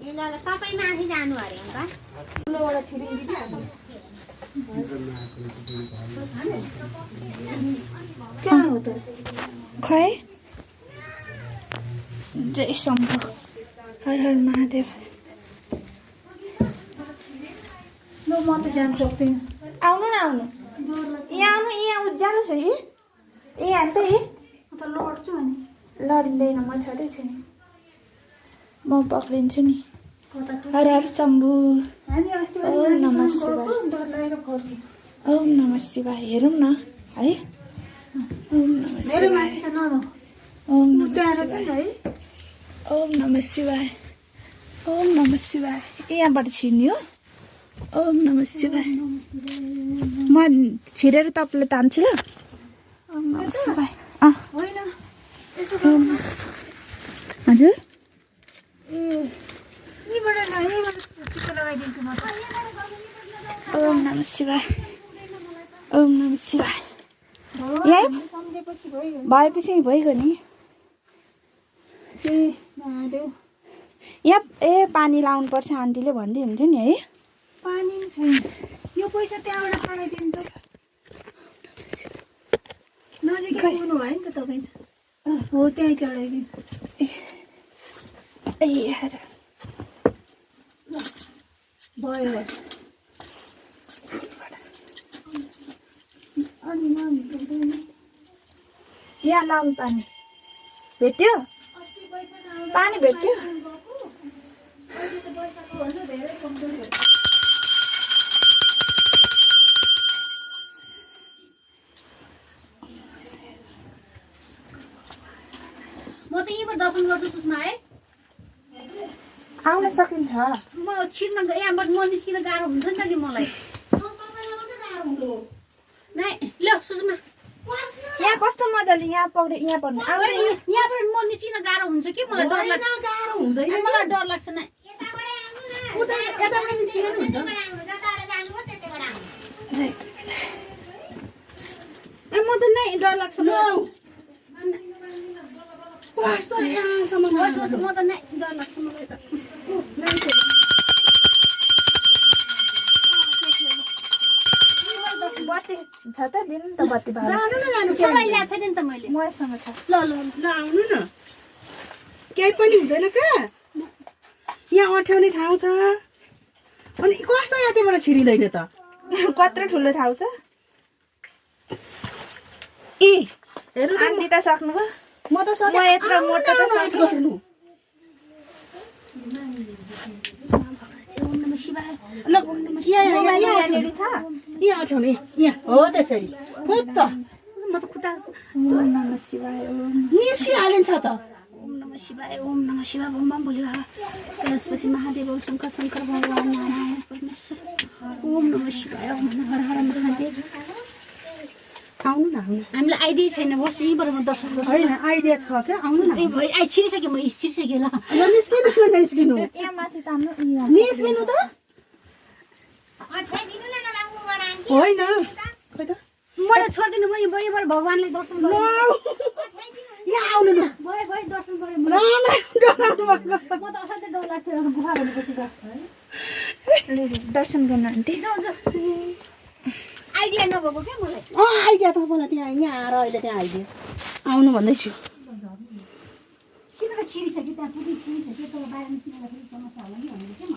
तपाईँ माथि जानु अरे अन्त खै जय शम्भु हर हर महादेव म त जान सक्दिनँ आउनु न आउनु यहाँ आउनु यहाँ जानुहोस् है यहाँ त है म त लड्छु अनि लडिँदैन म छँदैछु नि म पक्रिन्छु नि हर हर शम्भु हामी अस्ति ओम नमः शिवाय डर लागेर फर्किन्छ ओम नमः शिवाय हेरौँ न है ओम नमः मेरो शिवाय माथि त नभो ओम नमः उताएर शिवाय चाहिँ है ओम नमः शिवाय ओम नमः शिवाय यहाँबाट छिर्ने हो ओम नमः शिवाय म छिरेर तपाईँलाई तान्छु ल ओम नमः शिवाय होइन हजुर ए यहीँबाट टिका लगाइदिन्छु म त ओम नमः शिवाय ओम नमः शिवाय यहीँ सम्झेपछि भइगयो भएपछि भइगयो नि ए महादेव यहाँ ए पानी लाउनुपर्छ आन्टीले भन्दै हुन्थ्यो नि है पानी पनि छैन यो पैसा त्यहाँबाट चढाइदिन्छ नजिकै पुग्नु भयो नि त तपाईँ त हो त्यहीँ चढाइदिनु ए हेर भयो अनि यहाँ लाउनु पानी भेट्यो पानी भेट्यो म त यहीँबाट दर्शन गर्छु सुषमा है आउन सकिन्छ म छिर्न यहाँबाट म निस्किन गाह्रो हुन्छ नि त नि मलाई नै ल सुषमा यहाँ कस्तो मजाले यहाँ पक्रे यहाँ पर्ने यहाँबाट म निस्किन गाह्रो हुन्छ कि मलाई डर लाग्छ मलाई डर लाग्छ नै म त नै डर लाग्छ म त नै डर लाग्छ मलाई त बत्ती छ त दिनु नि त बत्ती भाडा जानु न जानु सबै ल्याएको छैन नि त मैले मसँग छ ल ल ल आउनु न केही पनि हुँदैन क्या यहाँ अँठ्याउने ठाउँ छ अनि कस्तो यतिबाट छिरिँदैन त कत्रो ठुलो ठाउँ छ ए हेर्नु त आन्टी त सक्नुभयो म त म यत्रो मोटो त सक्नु ओम नमः शिवाय ल यहाँनिर छ यहाँ अँठ्याउने यहाँ हो त्यसरी हो त म त खुट्टा ओम नमः शिवाय ओम निस्किहालिन्छ त ओम नमः शिवाय ओम नमः शिवाय ओम बम बोल्यो बृहस्पति महादेव शङ्कर शङ्कर भगवान नारायण परमेश्वर ओम नमः शिवाय ओम हर हर महादेव आउनु न आउनु हामीलाई आइडिया छैन बस यहीँबाट म दर्शन गर्छु होइन आइडिया छ क्या आउनु न ए भयो आई छिरिसक्यो म छिरिसक्यो ल ल निस्किनु न निस्किनु यहाँ माथि तान्नु यहाँ निस्किनु त होइन खोइ त मलाई छोडिदिनु म यहीँबाट भगवानलाई दर्शन ल गर्छु यहाँ आउनु न भयो भयो दर्शन गरेँ ल डराउनु भएको म त असाध्यै डर लाग्छ गुफा भनेपछि त दर्शन गर्न आन्टी आइडिया नभएको क्या मलाई आइडिया तपाईँलाई त्यहाँ यहाँ आएर अहिले त्यहाँ आइडिया आउनु भन्दैछु सिधै छिरिसक्यो त्यहाँ पुगिसक्यो तर बाहिर निस्किँदाखेरि समस्या होला नि भनेर चाहिँ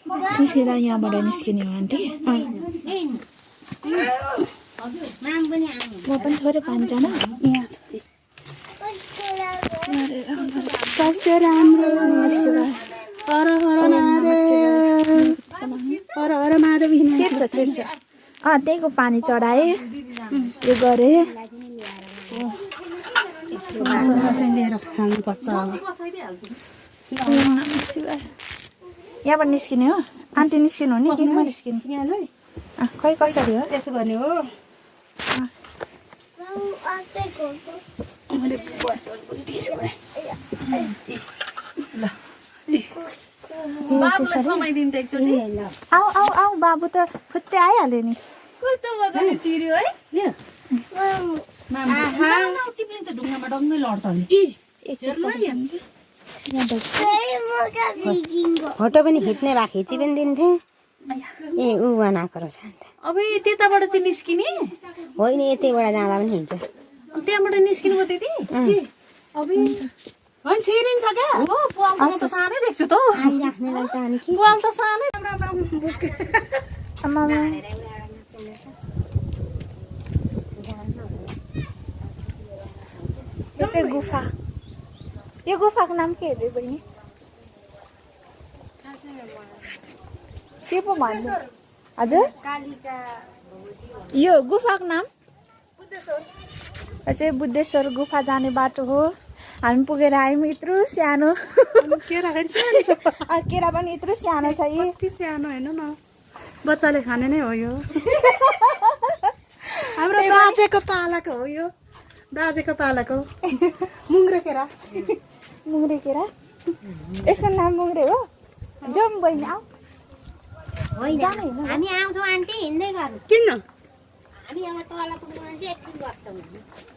मलाई निस्किँदा यहाँबाट निस्किने हो आन्टी हजुर माम पनि आउनु म पनि थोरै पाँचजना यहाँ छ स्वास्थ्य राम्रो नमः शिवाय हर हर महादेव हर हर महादेव छिर्छ छिर्छ त्यहीँको पानी चढाएँ यो गरेँ चाहिँ लिएर खानुपर्छ अब ओम नमः शिवाय यहाँबाट निस्किने हो आन्टी निस्किनु हो नि कि म निस्किने यहाँ ल खै कसरी हो यसो गर्ने हो ल आऊ आऊ आऊ बाबु त फुत्तै आइहाल्यो नि कस्तो मजाले चिर्यो है चिप्लिन्छ ढुङ्गामा डङ्गै लड्छ नि हेर्नु यहाँ यहाँ देख फोटो पनि खिच्ने भए खिची पनि दिन्थे ए ऊ बनाएको रहेछ अन्त अब त्यताबाट चाहिँ निस्किने होइन यतैबाट जाँदा पनि हुन्छ त्यहाँबाट निस्किनु भयो दिदी अब होइन छिरिन्छ क्या हो पुवाल त म त सानै देख्छु त आइराख्नेलाई त अनि के पुवाल त सानै आमा यो चाहिँ गुफा यो गुफाको नाम के अरे बहिनी के पो भन्नु हजुर यो गुफाको नाम यो चाहिँ बुद्धेश्वर गुफा जाने बाटो हो हामी पुगेर आयौँ यत्रो सानो केरा फेरि सानो छ केरा पनि यत्रो सानो छ यी कति सानो हेर्नु न बच्चाले खाने नै हो यो हाम्रो दाजेको पालाको हो यो दाजेको पालाको मुङ्ग्रे केरा मुङ्ग्रे केरा यसको नाम मुङ्ग्रे हो जाउँ बहिनी आऊ होइन हामी आउँछौँ आन्टी हिँड्दै गर्नु किन हामी अब तल पुग्नु भने चाहिँ एकछिन गर्छौँ